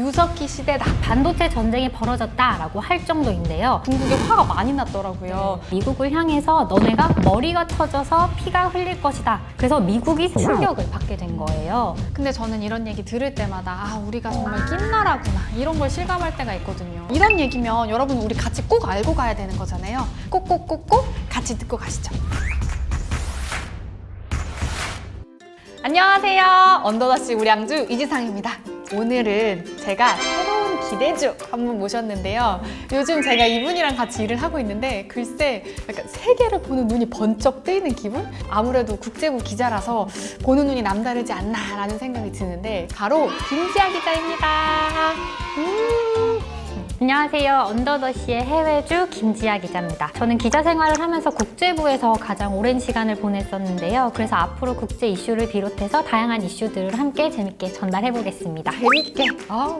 규석기 시대다. 반도체 전쟁이 벌어졌다라고 할 정도인데요. 중국에 화가 많이 났더라고요. 미국을 향해서 너네가 머리가 터져서 피가 흘릴 것이다. 그래서 미국이 충격을 받게 된 거예요. 근데 저는 이런 얘기 들을 때마다 우리가 정말 낀나라구나 이런 걸 실감할 때가 있거든요. 이런 얘기면 여러분 우리 같이 꼭 알고 가야 되는 거잖아요. 꼭꼭꼭꼭 같이 듣고 가시죠. 안녕하세요. 언더더시 우량주 이지상입니다. 오늘은 제가 새로운 기대주 한 분 모셨는데요. 요즘 제가 이분이랑 같이 일을 하고 있는데 글쎄 약간 세계를 보는 눈이 번쩍 뜨이는 기분? 아무래도 국제부 기자라서 보는 눈이 남다르지 않나라는 생각이 드는데 바로 김지아 기자입니다. 안녕하세요. 언더더시의 해외주 김지아 기자입니다. 저는 기자 생활을 하면서 국제부에서 가장 오랜 시간을 보냈었는데요. 그래서 앞으로 국제 이슈를 비롯해서 다양한 이슈들을 함께 재밌게 전달해 보겠습니다. 재밌게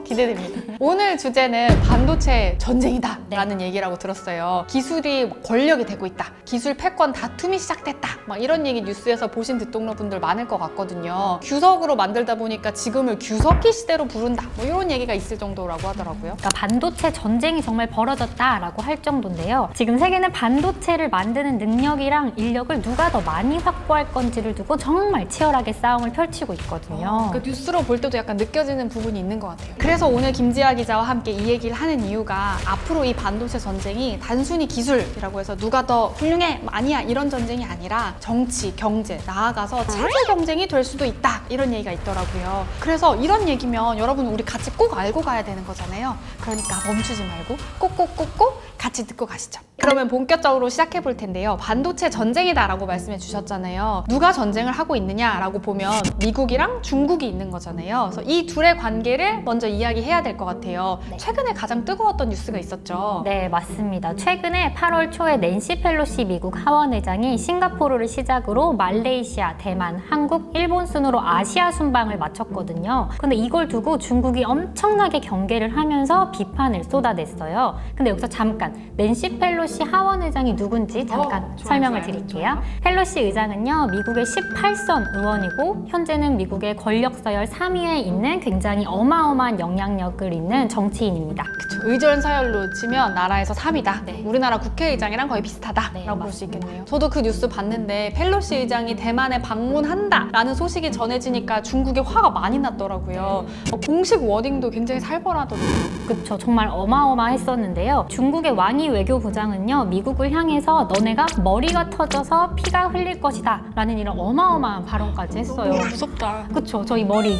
기대됩니다. 오늘 주제는 반도체 전쟁이다 라는 얘기라고 들었어요. 기술이 권력이 되고 있다. 기술 패권 다툼이 시작됐다. 막 이런 얘기 뉴스에서 보신 듣동러분들 많을 것 같거든요. 규석으로 만들다 보니까 지금을 규석기 시대로 부른다. 뭐 이런 얘기가 있을 정도라고 하더라고요. 그러니까 반도체 전쟁이 정말 벌어졌다라고 할 정도인데요. 지금 세계는 반도체를 만드는 능력이랑 인력을 누가 더 많이 확보할 건지를 두고 정말 치열하게 싸움을 펼치고 있거든요. 그 뉴스로 볼 때도 약간 느껴지는 부분이 있는 것 같아요. 그래서 오늘 김지아 기자와 함께 이 얘기를 하는 이유가 앞으로 이 반도체 전쟁이 단순히 기술이라고 해서 누가 더 훌륭해, 아니야 이런 전쟁이 아니라 정치, 경제, 나아가서 체제 경쟁이 될 수도 있다 이런 얘기가 있더라고요. 그래서 이런 얘기면 여러분 우리 같이 꼭 알고 가야 되는 거잖아요. 그러니까 멈추지 말고 꼭꼭꼭꼭 같이 듣고 가시죠. 그러면 본격적으로 시작해 볼 텐데요. 반도체 전쟁이다라고 말씀해 주셨잖아요. 누가 전쟁을 하고 있느냐라고 보면 미국이랑 중국이 있는 거잖아요. 그래서 이 둘의 관계를 먼저 이야기해야 될 것 같아요. 최근에 가장 뜨거웠던 뉴스가 있었죠. 네, 맞습니다. 최근에 8월 초에 낸시 펠로시 미국 하원의장이 싱가포르를 시작으로 말레이시아, 대만, 한국, 일본 순으로 아시아 순방을 마쳤거든요. 근데 이걸 두고 중국이 엄청나게 경계를 하면서 비판을 쏟아냈어요. 근데 여기서 잠깐 낸시 펠로시 하원의장이 누군지 잠깐 설명을 드릴게요. 펠로시 의장은요, 미국의 18선 의원이고 현재는 미국의 권력 서열 3위에 있는 굉장히 어마어마한 영향력을 있는 정치인입니다. 그쵸. 의전 서열로 치면 나라에서 3위다. 네. 우리나라 국회의장이랑 거의 비슷하다라고 네, 볼 수 있겠네요. 저도 그 뉴스 봤는데 펠로시 의장이 대만에 방문한다라는 소식이 전해지니까 중국에 화가 많이 났더라고요. 공식 워딩도 굉장히 살벌하더라고요. 그쵸, 정말 어마어마했었는데요. 중국의 왕이 외교부장은요, 미국을 향해서 너네가 머리가 터져서 피가 흘릴 것이다 라는 이런 어마어마한 발언까지 했어요. 무섭다. 그쵸, 저희 머리.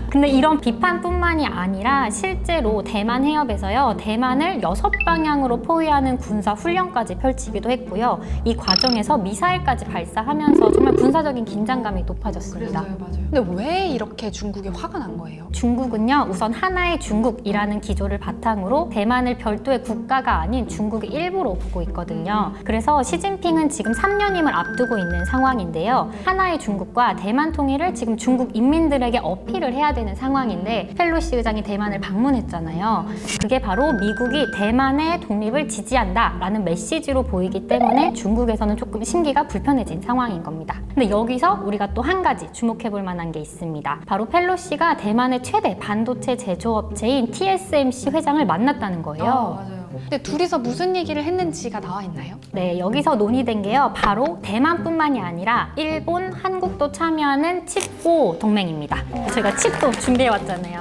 근데 이런 비판뿐만이 아니라 실제로 대만 해협에서요, 대만을 6방향으로 포위하는 군사 훈련까지 펼치기도 했고요. 이 과정에서 미사일까지 발사하면서 정말 군사적인 긴장감이 높아졌습니다. 맞아요. 근데 왜 이렇게 중국에 화가 난 거예요? 중국은요, 우선 하나의 중국이라는 기조를 바탕으로 대만을 별도의 국가가 아닌 중국의 일부로 보고 있거든요. 그래서 시진핑은 지금 3년임을 앞두고 있는 상황인데요. 하나의 중국과 대만 통일을 지금 중국 인민들에게 어필을 해야 되는 상황인데 펠로시 의장이 대만을 방문했잖아요. 그게 바로 미국이 대만의 독립을 지지한다라는 메시지로 보이기 때문에 중국에서는 조금 심기가 불편해진 상황인 겁니다. 근데 여기서 우리가 또 한 가지 주목해 볼 만한 게 있습니다. 바로 펠로시가 대만의 최대 반도체 제조업체인 TSMC 회장을 만났다는 거예요. 맞아요. 근데 둘이서 무슨 얘기를 했는지가 나와 있나요? 네, 여기서 논의된 게요, 바로 대만뿐만이 아니라 일본, 한국도 참여하는 칩4 동맹입니다. 제가 칩도 준비해왔잖아요.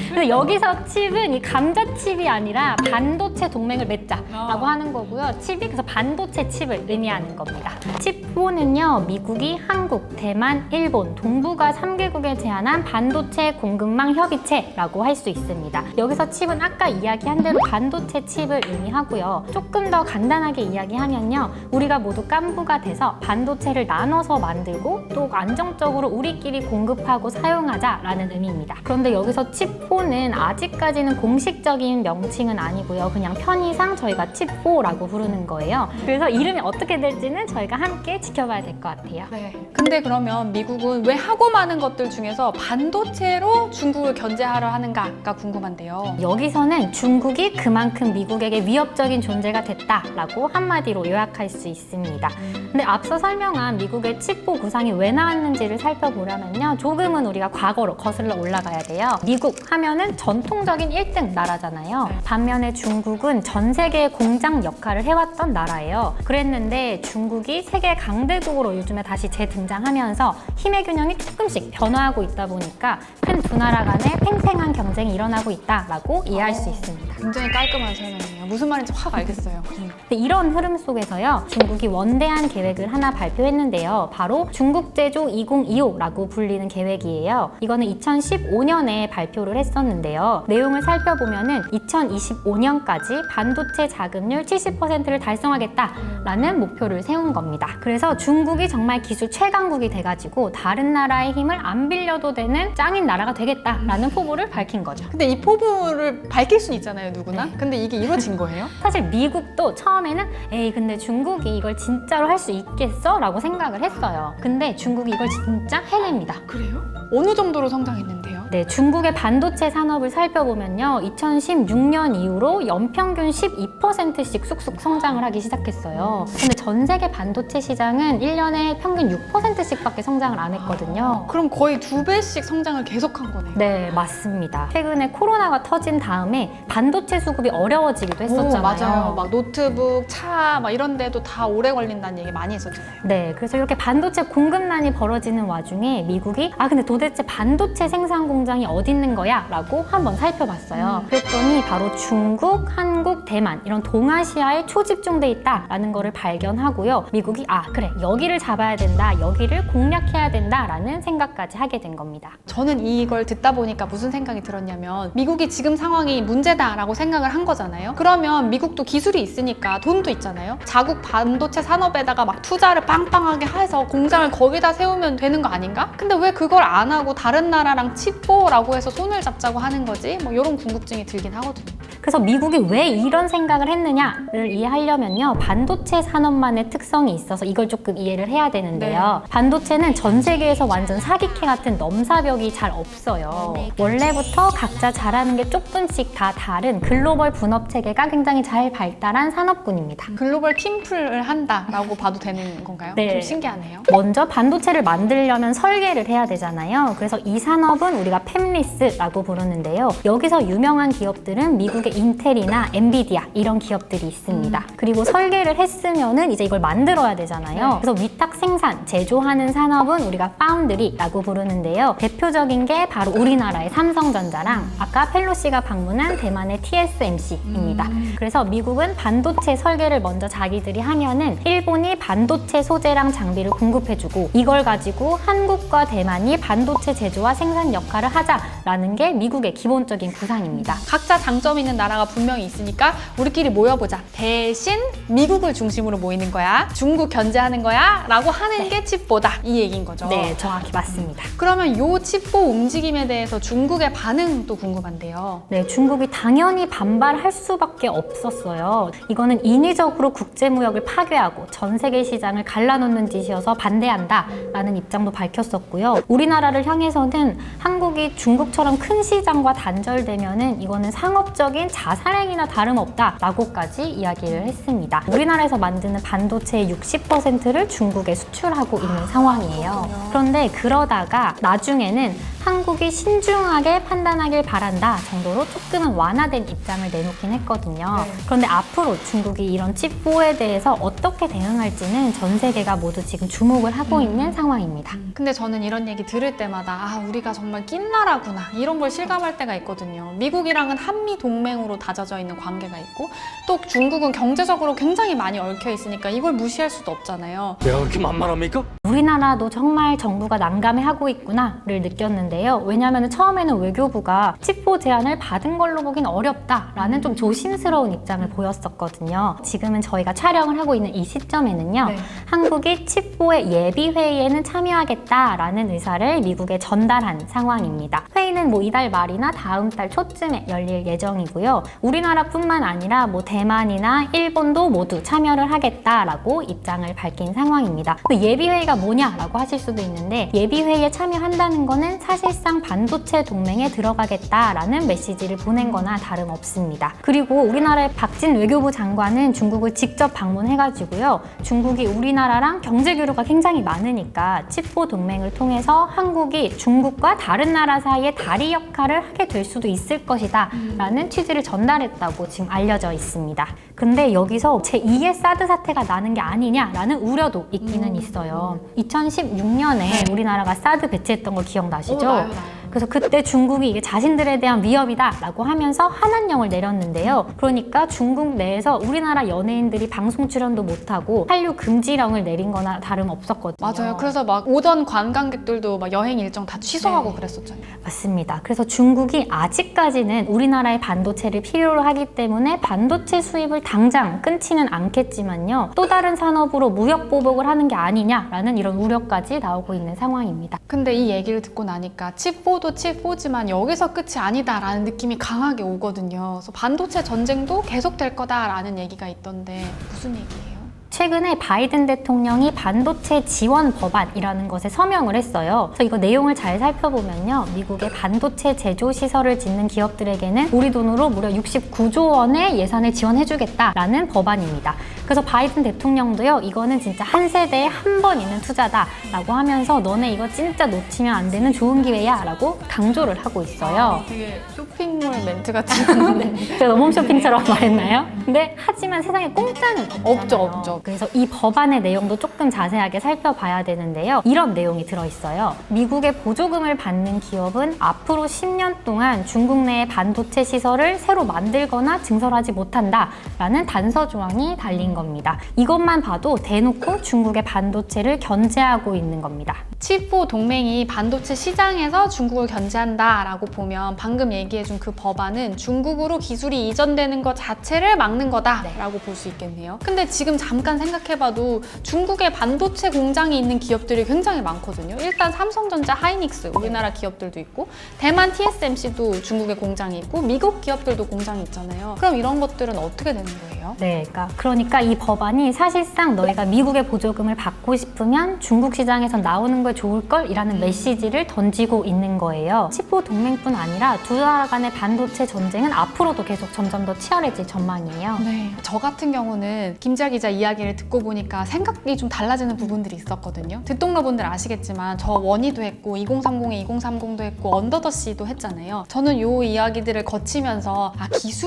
근데 여기서 칩은 이 감자칩이 아니라 반도체 동맹을 맺자라고 하는 거고요. 칩이 그래서 반도체 칩을 의미하는 겁니다. 칩4는요, 미국이 한국, 대만, 일본, 동북아 3개국에 제안한 반도체 공급망 협의체라고 할 수 있습니다. 여기서 칩은 아까 이야기한 대로 반도체 칩을 의미하고요. 조금 더 간단하게 이야기하면요, 우리가 모두 깐부가 돼서 반도체를 나눠서 만들고 또 안정적으로 우리끼리 공급하고 사용하자라는 의미입니다. 그런데 여기서 칩4는 아직까지는 공식적인 명칭은 아니고요. 그냥 편의상 저희가 칩4라고 부르는 거예요. 그래서 이름이 어떻게 될지는 저희가 함께 지켜봐야 될 것 같아요. 네. 근데 그러면 미국은 왜 하고 많은 것들 중에서 반도체로 중국을 견제하려 하는가가 궁금한데요. 여기서는 중국이 그만큼 미국에게 위협적인 존재가 됐다라고 한마디로 요약할 수 있습니다. 근데 앞서 설명한 미국의 칩보 구상이 왜 나왔는지를 살펴보려면요. 조금은 우리가 과거로 거슬러 올라가야 돼요. 미국 하면은 전통적인 1등 나라잖아요. 반면에 중국은 전 세계의 공장 역할을 해왔던 나라예요. 그랬는데 중국이 세계 강대국으로 요즘에 다시 재등장하면서 힘의 균형이 조금씩 변화하고 있다 보니까 큰 두 나라 간의 팽팽한 경쟁이 일어나고 있다라고 이해할 수 있습니다. 굉장히 깔끔한 설명이에요. 무슨 말인지 확 알겠어요. 근데 이런 흐름 속에서요, 중국이 원대한 계획을 하나 발표했는데요. 바로 중국 제조 2025라고 불리는 계획이에요. 이거는 2015년에 발표를 했었는데요. 내용을 살펴보면은 2025년까지 반도체 자급률 70%를 달성하겠다라는 목표를 세운 겁니다. 그래서 중국이 정말 기술 최강국이 돼가지고 다른 나라의 힘을 안 빌려도 되는 짱인 나라가 되겠다라는 포부를 밝힌 거죠. 근데 이 포부를 밝힐 수는 있잖아요, 누구나. 근데 이게 이루어진 거예요? 사실 미국도 처음에는 에이 근데 중국이 이걸 진짜로 할 수 있겠어? 라고 생각을 했어요. 근데 중국이 이걸 진짜 해냅니다. 그래요? 어느 정도로 성장했는데요? 네, 중국의 반도체 산업을 살펴보면요. 2016년 이후로 연평균 12%씩 쑥쑥 성장을 하기 시작했어요. 근데 전 세계 반도체 시장은 1년에 평균 6%씩밖에 성장을 안 했거든요. 그럼 거의 2배씩 성장을 계속한 거네요. 네, 맞습니다. 최근에 코로나가 터진 다음에 반도체 수급이 어려워지기도 했었잖아요. 맞아요. 막 노트북, 차 막 이런 데도 다 오래 걸린다는 얘기 많이 했었잖아요. 네, 그래서 이렇게 반도체 공급난이 벌어지는 와중에 미국이 근데 도대체 반도체 생산 공장이 어디 있는 거야? 라고 한번 살펴봤어요. 그랬더니 바로 중국, 한국, 대만 이런 동아시아에 초집중돼 있다라는 거를 발견하고요. 미국이 그래, 여기를 잡아야 된다, 여기를 공략해야 된다라는 생각까지 하게 된 겁니다. 저는 이걸 듣다 보니까 무슨 생각이 들었냐면 미국이 지금 상황이 문제다라고 생각을 한 거잖아요. 그러면 미국도 기술이 있으니까 돈도 있잖아요. 자국 반도체 산업에다가 막 투자를 빵빵하게 해서 공장을 거기다 세우면 되는 거 아닌가? 근데 왜 그걸 안 하고 다른 나라랑 칩보라고 해서 손을 잡자고 하는 거지? 뭐 이런 궁금증이 들긴 하거든요. 그래서 미국이 왜 이런 생각을 했느냐를 이해하려면요. 반도체 산업만의 특성이 있어서 이걸 조금 이해를 해야 되는데요. 반도체는 전 세계에서 완전 사기캐 같은 넘사벽이 잘 없어요. 원래부터 각자 잘하는 게 조금씩 다 다른 글로벌 분업 체계가 굉장히 잘 발달한 산업군입니다. 글로벌 팀플을 한다라고 봐도 되는 건가요? 네. 좀 신기하네요. 먼저 반도체를 만들려면 설계를 해야 되잖아요. 그래서 이 산업은 우리가 팹리스라고 부르는데요. 여기서 유명한 기업들은 미국의 인텔이나 엔비디아 이런 기업들이 있습니다. 그리고 설계를 했으면은 이제 이걸 만들어야 되잖아요. 그래서 위탁 생산, 제조하는 산업은 우리가 파운드리라고 부르는데요. 대표적인 게 바로 우리나라의 삼성전자랑 아까 펠로시가 방문한 대만의 TSMC입니다. 그래서 미국은 반도체 설계를 먼저 자기들이 하면은 일본이 반도체 소재랑 장비를 공급해주고 이걸 가지고 한국과 대만이 반도체 제조와 생산 역할을 하자라는 게 미국의 기본적인 구상입니다. 각자 장점 있는 나라가 분명히 있으니까 우리끼리 모여보자. 대신 미국을 중심으로 모이는 거야. 중국 견제하는 거야. 라고 하는 게 칩보다. 이 얘기인 거죠. 네, 정확히 맞습니다. 그러면 요 칩보 움직임에 대해서 중국의 반응도 궁금한데요. 네, 중국이 당연히 반발할 수밖에 없었어요. 이거는 인위적으로 국제무역을 파괴하고 전 세계 시장을 갈라놓는 짓이어서 반대한다라는 입장도 밝혔었고요. 우리나라를 향해서는 한국이 중국처럼 큰 시장과 단절되면은 이거는 상업적인 자살행위나 다름없다라고까지 이야기를 했습니다. 우리나라에서 만드는 반도체의 60%를 중국에 수출하고 있는 상황이에요. 그런데 그러다가 나중에는 한국이 신중하게 판단하길 바란다 정도로 조금은 완화된 입장을 내놓긴 했거든요. 그런데 앞으로 중국이 이런 칩보에 대해서 어떻게 대응할지는 전 세계가 모두 지금 주목을 하고 있는 상황입니다. 근데 저는 이런 얘기 들을 때마다 우리가 정말 낀 나라구나 이런 걸 실감할 때가 있거든요. 미국이랑은 한미 동맹으로 다져져 있는 관계가 있고 또 중국은 경제적으로 굉장히 많이 얽혀 있으니까 이걸 무시할 수도 없잖아요. 내가 그렇게 만만합니까? 우리나라도 정말 정부가 난감해하고 있구나를 느꼈는데요. 왜냐하면 처음에는 외교부가 칩보 칩보 제안을 받은 걸로 보긴 어렵다라는 좀 조심스러운 입장을 보였었거든요. 지금은 저희가 촬영을 하고 있는 이 시점에는요. 네. 한국이 칩보의 예비회의에는 참여하겠다라는 의사를 미국에 전달한 상황입니다. 회의는 뭐 이달 말이나 다음 달 초쯤에 열릴 예정이고요. 우리나라뿐만 아니라 뭐 대만이나 일본도 모두 참여를 하겠다라고 입장을 밝힌 상황입니다. 예비회의가 뭐냐라고 하실 수도 있는데 예비회의에 참여한다는 거는 사실상 반도체 동맹에 들어가겠다라는 메시지를 보낸 거나 다름없습니다. 그리고 우리나라의 박진 외교부 장관은 중국을 직접 방문해가지고요. 중국이 우리나라랑 경제 교류가 굉장히 많으니까 칩보 동맹을 통해서 한국이 중국과 다른 나라 사이에 다리 역할을 하게 될 수도 있을 것이다 라는 취지를 전달했다고 지금 알려져 있습니다. 근데 여기서 제2의 사드 사태가 나는 게 아니냐라는 우려도 있기는 있어요. 2016년에 우리나라가 사드 배치했던 거 기억나시죠? 나요. 그래서 그때 중국이 이게 자신들에 대한 위협이다라고 하면서 한한령을 내렸는데요. 그러니까 중국 내에서 우리나라 연예인들이 방송 출연도 못하고 한류 금지령을 내린 거나 다름없었거든요. 맞아요. 그래서 막 오던 관광객들도 막 여행 일정 다 취소하고 그랬었잖아요. 맞습니다. 그래서 중국이 아직까지는 우리나라의 반도체를 필요로 하기 때문에 반도체 수입을 당장 끊지는 않겠지만요. 또 다른 산업으로 무역 보복을 하는 게 아니냐라는 이런 우려까지 나오고 있는 상황입니다. 근데 이 얘기를 듣고 나니까 칩보도 칩보지만 여기서 끝이 아니다라는 느낌이 강하게 오거든요. 그래서 반도체 전쟁도 계속될 거다라는 얘기가 있던데 무슨 얘기예요? 최근에 바이든 대통령이 반도체 지원 법안이라는 것에 서명을 했어요. 그래서 이거 내용을 잘 살펴보면요. 미국의 반도체 제조 시설을 짓는 기업들에게는 우리 돈으로 무려 69조 원의 예산을 지원해주겠다라는 법안입니다. 그래서 바이든 대통령도요. 이거는 진짜 한 세대에 한 번 있는 투자다라고 하면서 너네 이거 진짜 놓치면 안 되는 좋은 기회야 라고 강조를 하고 있어요. 되게 쇼핑몰 멘트 같은 제가 홈쇼핑처럼 말했나요? 근데 하지만 세상에 공짜는 없죠, 없잖아요. 없죠. 그래서 이 법안의 내용도 조금 자세하게 살펴봐야 되는데요. 이런 내용이 들어있어요. 미국의 보조금을 받는 기업은 앞으로 10년 동안 중국 내의 반도체 시설을 새로 만들거나 증설하지 못한다라는 단서 조항이 달린 겁니다. 이것만 봐도 대놓고 중국의 반도체를 견제하고 있는 겁니다. 칩보 동맹이 반도체 시장에서 중국을 견제한다라고 보면 방금 얘기해준 그 법안은 중국으로 기술이 이전되는 것 자체를 막는 거다라고 볼 수 있겠네요. 근데 지금 잠깐 생각해봐도 중국에 반도체 공장이 있는 기업들이 굉장히 많거든요. 일단 삼성전자, 하이닉스 우리나라 기업들도 있고 대만 TSMC도 중국에 공장이 있고 미국 기업들도 공장이 있잖아요. 그럼 이런 것들은 어떻게 되는 거예요? 네, 그러니까 이 법안이 사실상 너희가 미국의 보조금을 받고 싶으면 중국 시장에서 나오는 걸 좋을걸? 이라는 메시지를 던지고 있는 거예요. 칩보 동맹뿐 아니라 두 나라 간의 반도체 전쟁은 앞으로도 계속 점점 더 치열해질 전망이에요. 네, 저 같은 경우는 김지아 기자 이야기를 듣고 보니까 생각이 좀 달라지는 부분들이 있었거든요. 듣동러분들 아시겠지만 저 원희도 했고 2030에 2030도 했고 언더더시도 했잖아요. 저는 요 이야기들을 거치면서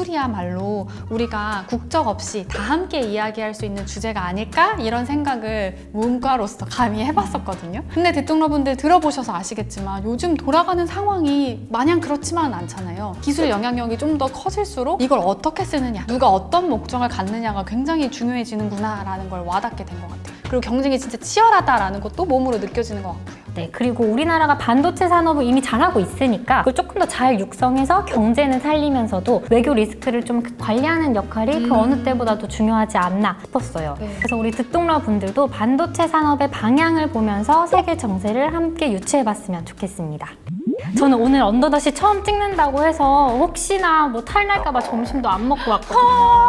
기술이야말로 우리가 국적 없이 다 함께 이야기할 수 있는 주제가 아닐까? 이런 생각을 문과로서 감히 해봤었거든요. 근데 듣동러분들 들어보셔서 아시겠지만 요즘 돌아가는 상황이 마냥 그렇지만 않잖아요. 기술 영향력이 좀 더 커질수록 이걸 어떻게 쓰느냐, 누가 어떤 목적을 갖느냐가 굉장히 중요해지는구나 라는 걸 와닿게 된 것 같아요. 그리고 경쟁이 진짜 치열하다라는 것도 몸으로 느껴지는 것 같고요. 네, 그리고 우리나라가 반도체 산업을 이미 잘하고 있으니까 그걸 조금 더 잘 육성해서 경제는 살리면서도 외교 리스크를 좀 관리하는 역할이 그 어느 때보다도 중요하지 않나 싶었어요. 네. 그래서 우리 듣동러 분들도 반도체 산업의 방향을 보면서 세계 정세를 함께 유추해봤으면 좋겠습니다. 저는 오늘 언더더시 처음 찍는다고 해서 혹시나 뭐 탈날까봐 점심도 안 먹고 왔거든요.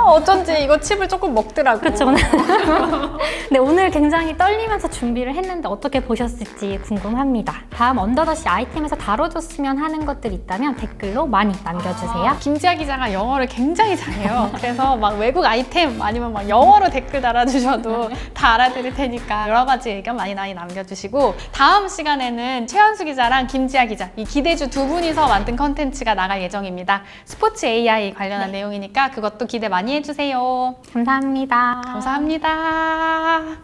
어쩐지 이거 칩을 조금 먹더라고. 그렇죠. 네, 오늘 굉장히 떨리면서 준비를 했는데 어떻게 보셨을지 궁금합니다. 다음 언더더시 아이템에서 다뤄줬으면 하는 것들 있다면 댓글로 많이 남겨주세요. 김지아 기자가 영어를 굉장히 잘해요. 그래서 막 외국 아이템 아니면 막 영어로 댓글 달아주셔도 다 알아들을 테니까 여러 가지 의견 많이 남겨주시고 다음 시간에는 최현수 기자랑 김지아 기자 이 기대주 두 분이서 만든 컨텐츠가 나갈 예정입니다. 스포츠 AI 관련한 내용이니까 그것도 기대 많이 해주세요. 감사합니다. 감사합니다.